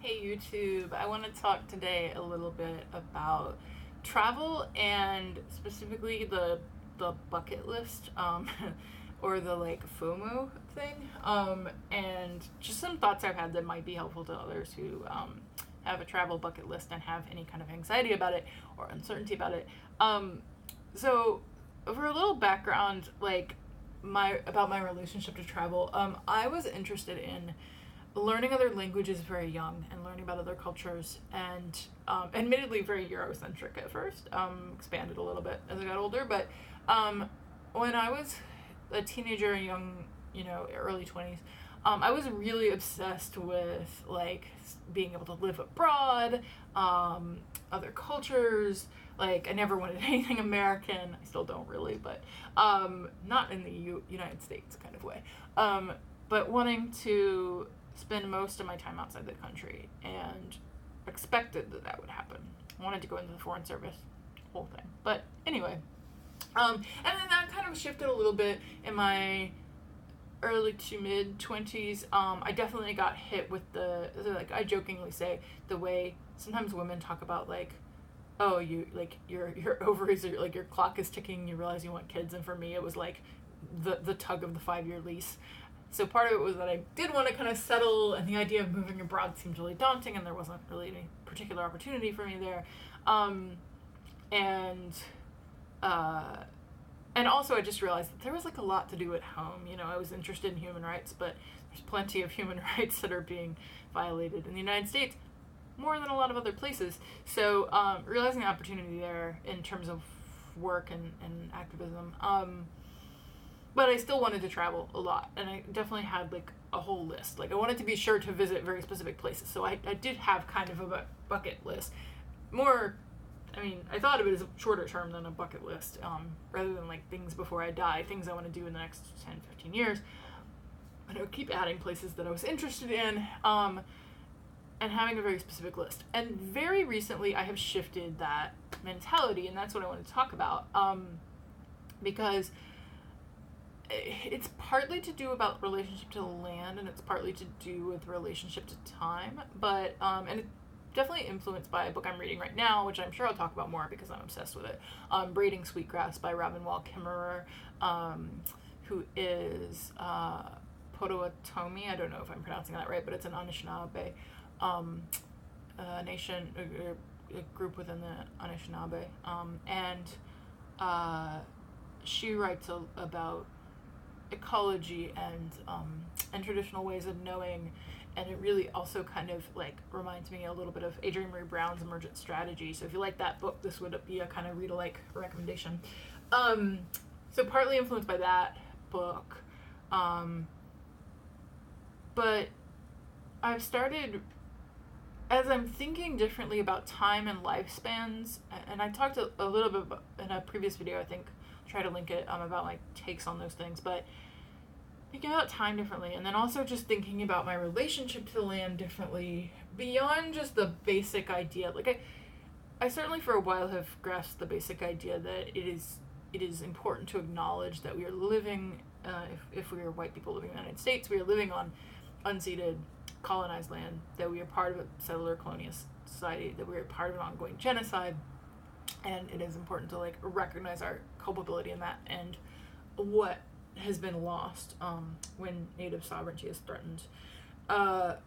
Hey YouTube, I want to talk today a little bit about travel and specifically the bucket list or the like FOMO thing and just some thoughts I've had that might be helpful to others who have a travel bucket list and have any kind of anxiety about it or uncertainty about it. So for a little background, like about my relationship to travel, I was interested in learning other languages very young and learning about other cultures, and admittedly very Eurocentric at first, expanded a little bit as I got older. But when I was a teenager, young, early 20s, I was really obsessed with like being able to live abroad, other cultures. Like I never wanted anything American. I still don't really, but not in the United States kind of way. But wanting to spend most of my time outside the country and expected that would happen. I wanted to go into the foreign service, whole thing. But anyway, and then that kind of shifted a little bit in my early to mid 20s. I definitely got hit with like I jokingly say the way sometimes women talk about like, oh, you like your ovaries are like your clock is ticking, you realize you want kids, and for me it was like the tug of the 5-year lease. So part of it was that I did want to kind of settle, and the idea of moving abroad seemed really daunting, and there wasn't really any particular opportunity for me there. And also I just realized that there was like a lot to do at home. I was interested in human rights, but there's plenty of human rights that are being violated in the United States, more than a lot of other places. So realizing the opportunity there in terms of work and activism. But I still wanted to travel a lot, and I definitely had like a whole list. Like I wanted to be sure to visit very specific places, so I did have kind of a bucket list. I thought of it as a shorter term than a bucket list, rather than like things before I die, things I want to do in the next 10, 15 years. And I would keep adding places that I was interested in, and having a very specific list. And very recently I have shifted that mentality, and that's what I want to talk about, because it's partly to do about relationship to the land, and it's partly to do with relationship to time, but and it's definitely influenced by a book I'm reading right now, which I'm sure I'll talk about more because I'm obsessed with it. Braiding Sweetgrass by Robin Wall Kimmerer, who is Potawatomi. I don't know if I'm pronouncing that right, but it's an Anishinaabe nation, a group within the Anishinaabe, and she writes about ecology and traditional ways of knowing, and it really also kind of like reminds me a little bit of Adrienne Maree Brown's Emergent Strategy. So if you like that book, this would be a kind of read-alike recommendation. So partly influenced by that book, but I've started, as I'm thinking differently about time and lifespans, and I talked a little bit about, in a previous video, I think, try to link it, about my takes on those things, but thinking about time differently, and then also just thinking about my relationship to the land differently, beyond just the basic idea. Like I certainly for a while have grasped the basic idea that it is important to acknowledge that we are living, if we are white people living in the United States, we are living on unceded, colonized land, that we are part of a settler colonialist society, that we are part of an ongoing genocide, and it is important to like recognize our culpability in that and what has been lost when native sovereignty is threatened. So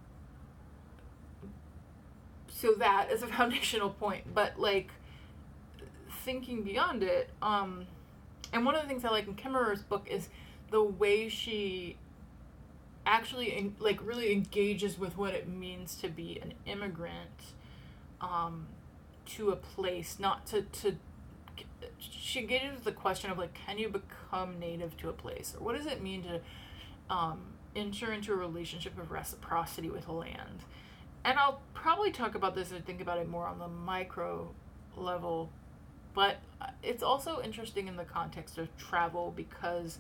that is a foundational point, but like thinking beyond it, and one of the things I like in Kimmerer's book is the way she actually like really engages with what it means to be an immigrant to a place, not to she engages with the question of like, can you become native to a place, or what does it mean to enter into a relationship of reciprocity with land. And I'll probably talk about this and think about it more on the micro level, but it's also interesting in the context of travel, because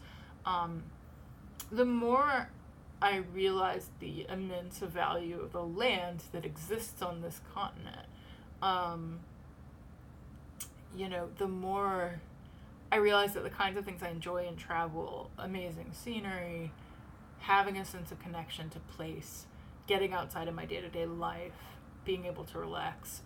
the more I realize the immense value of the land that exists on this continent, the more I realize that the kinds of things I enjoy in travel, amazing scenery, having a sense of connection to place, getting outside of my day-to-day life, being able to relax.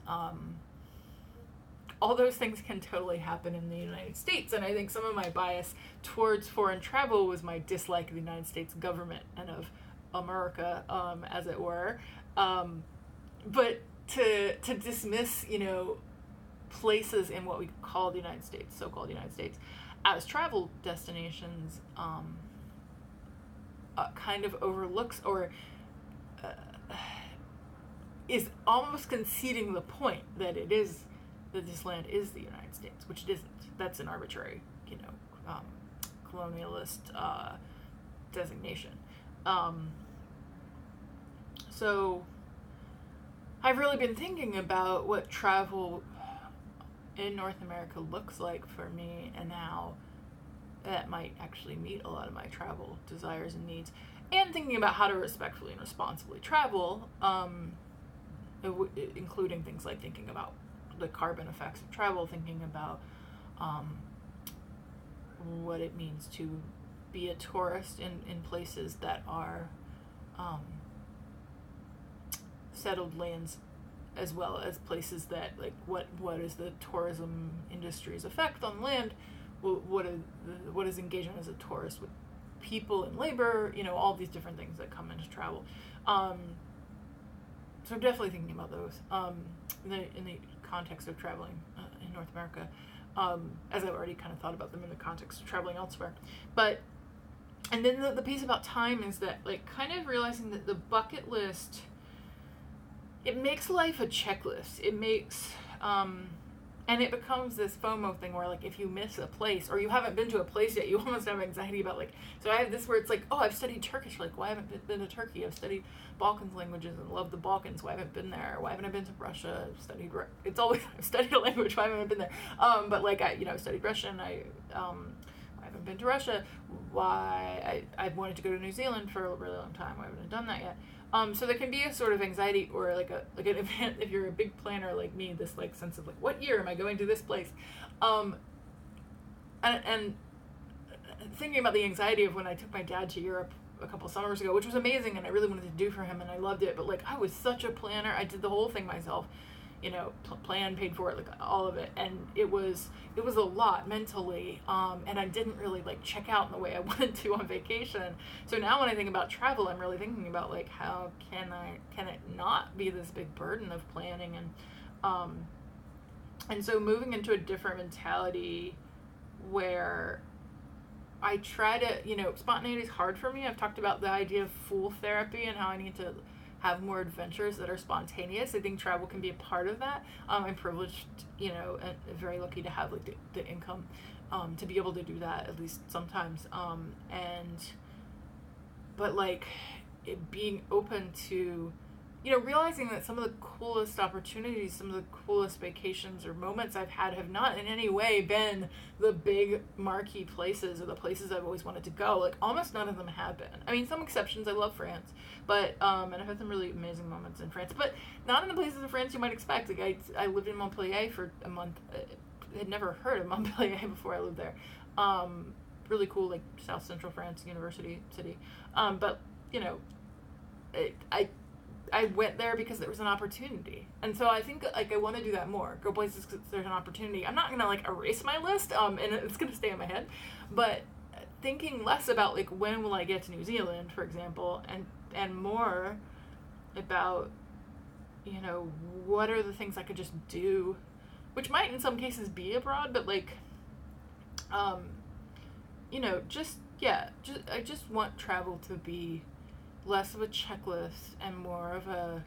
All those things can totally happen in the United States. And I think some of my bias towards foreign travel was my dislike of the United States government and of America, as it were. But to dismiss, places in what we call the United States, so-called United States, as travel destinations, kind of overlooks or is almost conceding the point that this land is the United States, which it isn't. That's an arbitrary, colonialist designation. So I've really been thinking about what travel in North America looks like for me, and how that might actually meet a lot of my travel desires and needs, and thinking about how to respectfully and responsibly travel, including things like thinking about the carbon effects of travel, thinking about what it means to be a tourist in places that are settled lands, as well as places that, like, what is the tourism industry's effect on land, what is engagement as a tourist with people and labor, all these different things that come into travel. So I'm definitely thinking about those in the context of traveling in North America, as I've already kind of thought about them in the context of traveling elsewhere. And then the piece about time is that, like, kind of realizing that the bucket list, it makes life a checklist. It makes, and it becomes this FOMO thing where, like, if you miss a place or you haven't been to a place yet, you almost have anxiety about, like, so I have this where it's like, oh, I've studied Turkish. Like, why haven't I been to Turkey? I've studied Balkans languages and love the Balkans. Why haven't I been there? Why haven't I been to Russia? I've studied a language. Why haven't I been there? But, like, I studied Russian. I haven't been to Russia. Why? I've wanted to go to New Zealand for a really long time. I haven't done that yet. So there can be a sort of anxiety, or like an event, if you're a big planner like me, this, like, sense of, like, what year am I going to this place? And thinking about the anxiety of when I took my dad to Europe a couple summers ago, which was amazing and I really wanted to do for him and I loved it, but, like, I was such a planner. I did the whole thing myself, plan, paid for it, like, all of it, and it was a lot mentally, and I didn't really, like, check out in the way I wanted to on vacation. So now when I think about travel, I'm really thinking about, like, how can it not be this big burden of planning, and so moving into a different mentality where I try to, spontaneity is hard for me. I've talked about the idea of fool therapy and how I need to have more adventures that are spontaneous. I think travel can be a part of that. I'm privileged, and very lucky to have, like, the income to be able to do that at least sometimes. But, like, it being open to, realizing that some of the coolest opportunities, some of the coolest vacations or moments I've had have not in any way been the big marquee places or the places I've always wanted to go. Like, almost none of them have been. I mean, some exceptions. I love France, but and I've had some really amazing moments in France, but not in the places of France you might expect. Like, I lived in Montpellier for a month. I had never heard of Montpellier before I lived there. Really cool, like, South Central France, university city. But I went there because there was an opportunity. And so I think, like, I want to do that more. Go places because there's an opportunity. I'm not going to, like, erase my list, and it's going to stay in my head. But thinking less about, like, when will I get to New Zealand, for example, and more about, what are the things I could just do, which might in some cases be abroad, but, like, I just want travel to be less of a checklist and more of a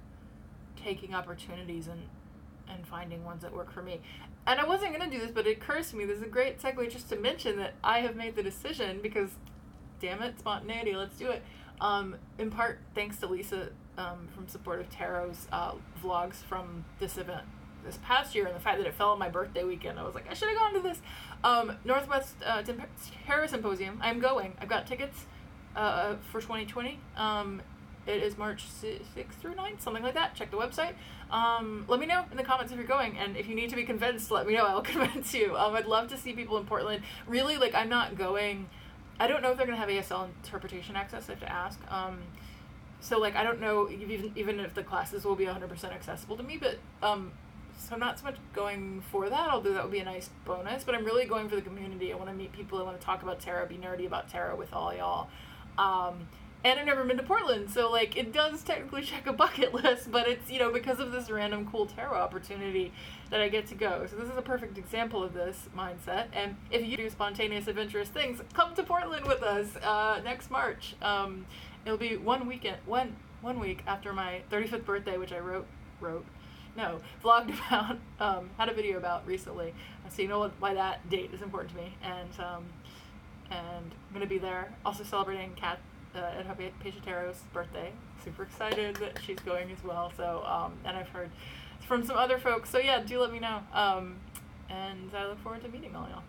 taking opportunities and finding ones that work for me. And I wasn't going to do this, but it occurs to me, this is a great segue just to mention that I have made the decision because, damn it, spontaneity, let's do it. In part thanks to Lisa from Supportive Tarot's vlogs from this event this past year, and the fact that it fell on my birthday weekend. I was like, I should have gone to this Northwest Tarot Symposium. I'm going. I've got tickets for 2020. It is March 6th through 9th, something like that. Check the website. Let me know in the comments if you're going, and if you need to be convinced, let me know. I'll convince you. I'd love to see people in Portland. Really, like, I'm not going. I don't know if they're going to have ASL interpretation access. I have to ask. So like I don't know even if the classes will be 100% accessible to me, but so not so much going for that, although that would be a nice bonus, but I'm really going for the community. I want to meet people, I want to talk about tarot, be nerdy about tarot with all y'all. And I've never been to Portland, so like it does technically check a bucket list, but it's, you know, because of this random cool tarot opportunity that I get to go. So this is a perfect example of this mindset. And if you do spontaneous adventurous things, come to Portland with us next March. It'll be 1 week after my 35th birthday, which I vlogged about, had a video about recently. So you know why that date is important to me. And I'm gonna be there, also celebrating Kat and Paige Tarot's birthday. Super excited that she's going as well. So and I've heard from some other folks. So yeah, do let me know. And I look forward to meeting all y'all.